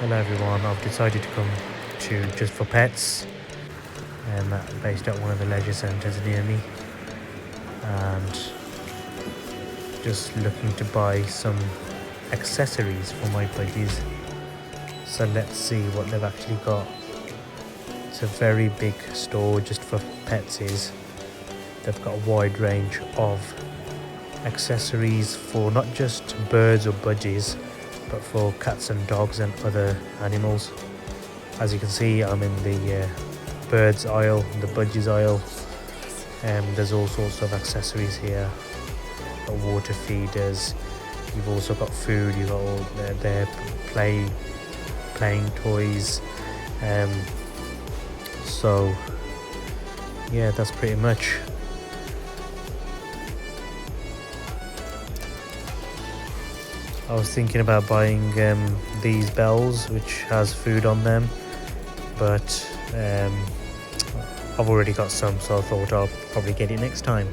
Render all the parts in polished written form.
Hello everyone, I've decided to come to Just for Pets, based at one of the leisure centres near me, and just looking to buy some accessories for my budgies. So let's see what they've actually got. It's a very big store just for pets. They've got a wide range of accessories for not just birds or budgies, but for cats and dogs and other animals. As you can see, I'm in the birds aisle, the budgies aisle. There's all sorts of accessories here. Got water feeders. You've also got food. You've got all their playing toys. So yeah, that's pretty much. I was thinking about buying these bells which has food on them, but I've already got some, so I thought I'll probably get it next time.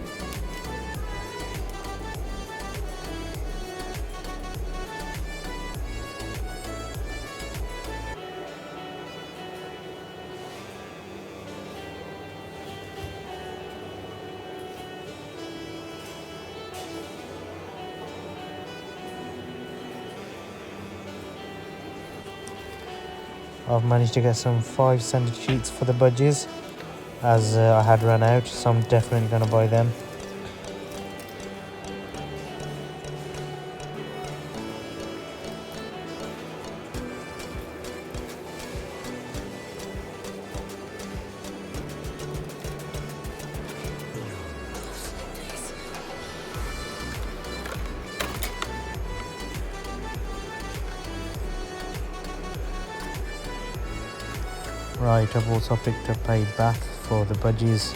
I've managed to get some 5 scented sheets for the budgies, as I had run out, so I'm definitely going to buy them. Right, I've also picked up a bath for the budgies,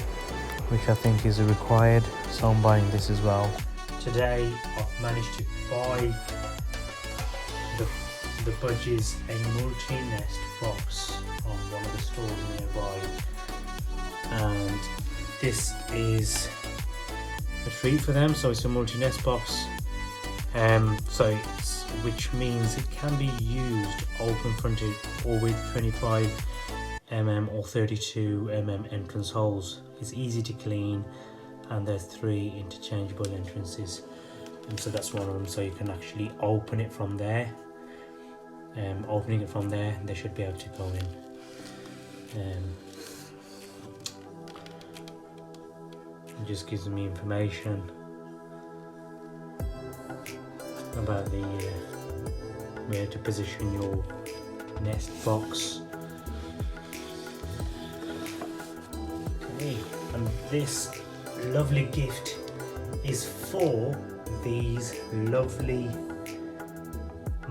which I think is required, so I'm buying this as well. Today I've managed to buy the budgies a multi-nest box on one of the stores nearby, and this is a treat for them. So it's a multi-nest box, which means it can be used open fronted or with 25mm or 32mm entrance holes. It's easy to clean, and there's 3 interchangeable entrances, and so that's one of them. So you can actually open it from there. Opening it from there, they should be able to go in. It just gives me information about the where to position your nest box. Okay, and this lovely gift is for these lovely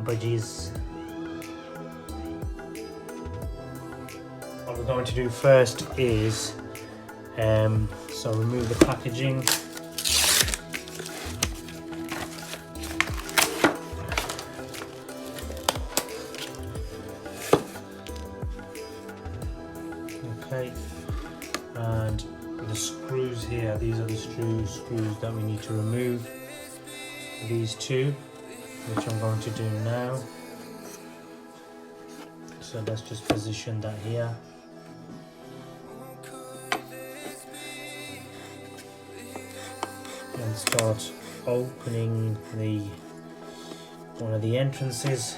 budgies. What we're going to do first is so remove the packaging. Okay, and the screws here, these are the screws that we need to remove. These 2, which I'm going to do now. So let's just position that here. And start opening one of the entrances.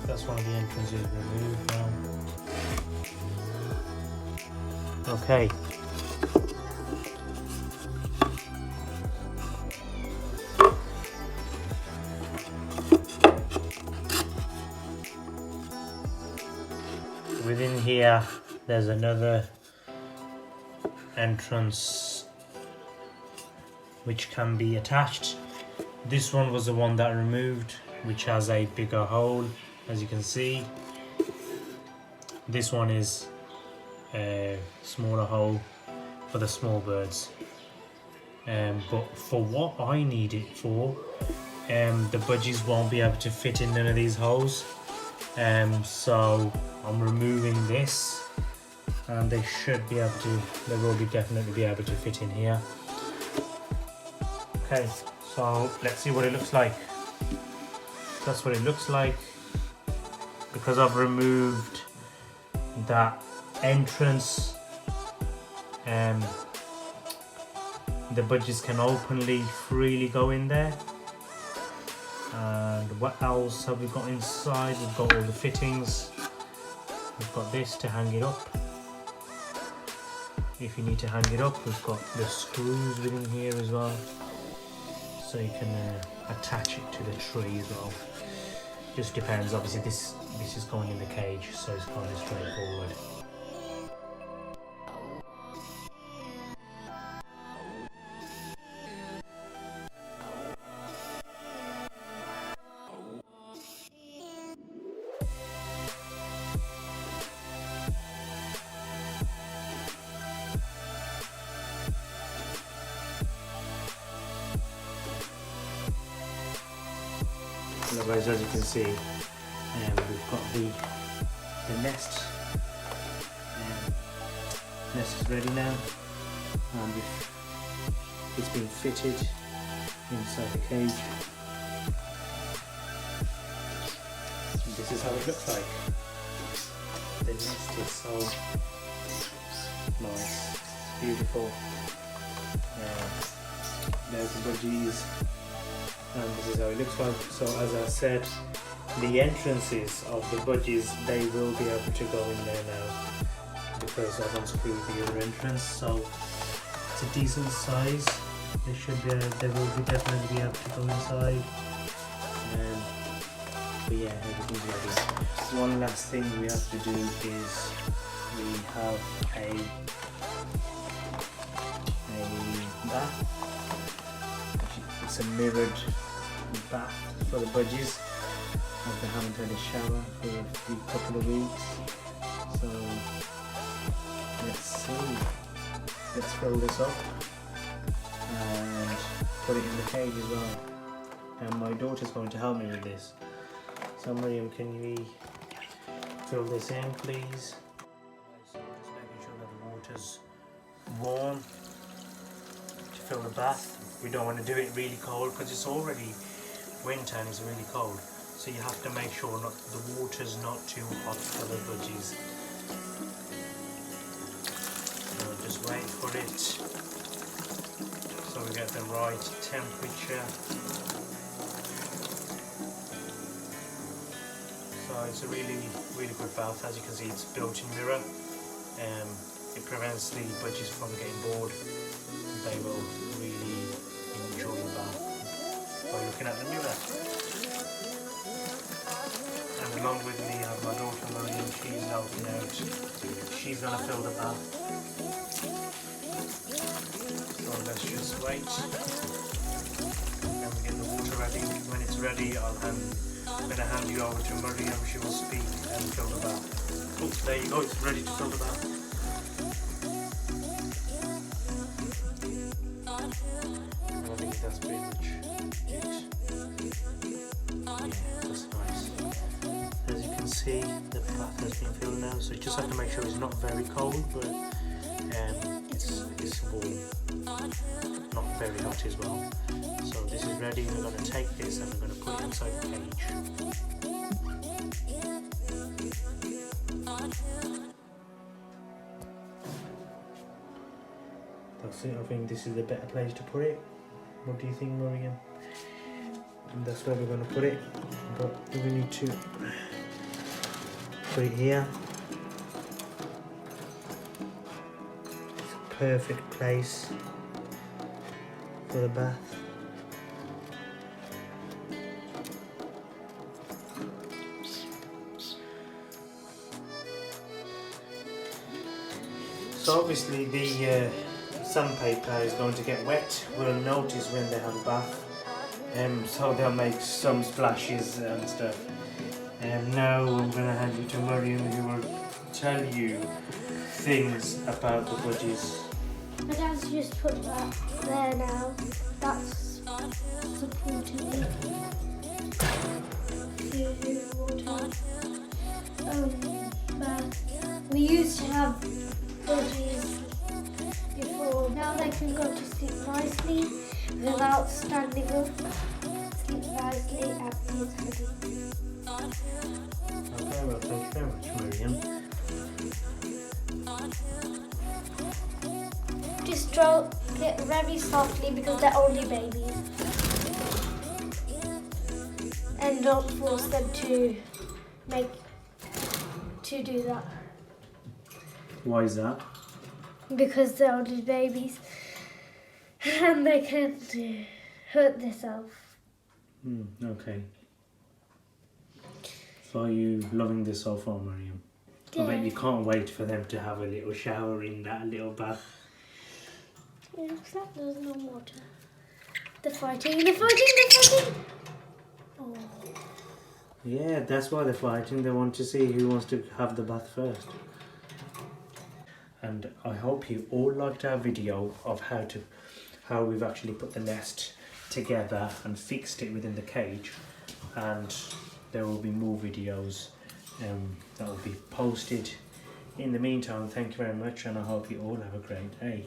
That's one of the entrances removed now. Okay. Within here, there's another entrance which can be attached. This one was the one that I removed, which has a bigger hole, as you can see. This one is smaller hole for the small birds. But for what I need it for, the budgies won't be able to fit in none of these holes. So I'm removing this, and they should be able to, they will be definitely be able to fit in here. Okay, so let's see what it looks like. That's what it looks like. Because I've removed that entrance, the budgies can openly, freely go in there. And what else have we got inside? We've got all the fittings. We've got this to hang it up. If you need to hang it up, we've got the screws within here as well, so you can attach it to the tree as well. Just depends. Obviously, this is going in the cage, so it's kind of straightforward. Otherwise, as you can see, we've got the nest. Nest is ready now, and it's been fitted inside the cage. And this is how it looks like. The nest is so nice, beautiful. There's the budgies. And this is how it looks like. So as I said, the entrances of the budgies, they will be able to go in there now, because I've unscrewed the other entrance. So it's a decent size. They will be definitely be able to go inside. But yeah, everything's ready. One last thing we have to do is we have a bath. It's a mirrored bath for the budgies, as they haven't had a shower for a couple of weeks. So let's see. Let's fill this up and put it in the cage as well. And my daughter's going to help me with this. So Miriam, can you fill this in, please? So just making sure that the water's warm to fill the bath. We don't want to do it really cold, because it's already winter and it's really cold. So you have to make sure the water's not too hot for the budgies. So just wait for it, so we get the right temperature. So it's a really good bath. As you can see, it's built-in mirror. It prevents the budgies from getting bored. They will really enjoy the bath by looking at the mirror. And along with me, I have my daughter Marion. She's helping out. She's gonna fill the bath. So let's just wait. And we get the water ready. When it's ready, I'm gonna hand you over to Mariam. She will speak and fill the bath. Oh, there you go. It's ready to fill the bath. I think that's pretty much it. Yeah, that's nice. As you can see, the bath has been filled now, so you just have to make sure it's not very cold, but it's warm, not very hot as well. So this is ready. We're going to take this and we're going to put it inside the cage. That's it. I think this is a better place to put it. What do you think, Mariam? And that's where we're going to put it. But we need to put it here. It's a perfect place for the bath. So obviously the sandpaper is going to get wet. We'll notice when they have a bath. So they'll make some splashes and stuff. Now I'm going to hand you to Mariam, who will tell you things about the budgies. My dad's just put that there now. That's supporting me. Water. But we used to have budgies before. Now they can go to sleep nicely without standing up. Sleep nicely at his head. Okay, well, thank you very much, Miriam. Just stroke it very softly because they're only babies. And don't force them to do that. Why is that? Because they're only babies. And they can hurt themselves. Okay. So are you loving this so far, Miriam? Yeah. I bet you can't wait for them to have a little shower in that little bath. It looks like there's no water. They're fighting, they're fighting, they're fighting! Oh. Yeah, that's why they're fighting. They want to see who wants to have the bath first. And I hope you all liked our video of how we've actually put the nest together and fixed it within the cage. And there will be more videos that will be posted. In the meantime, thank you very much, and I hope you all have a great day.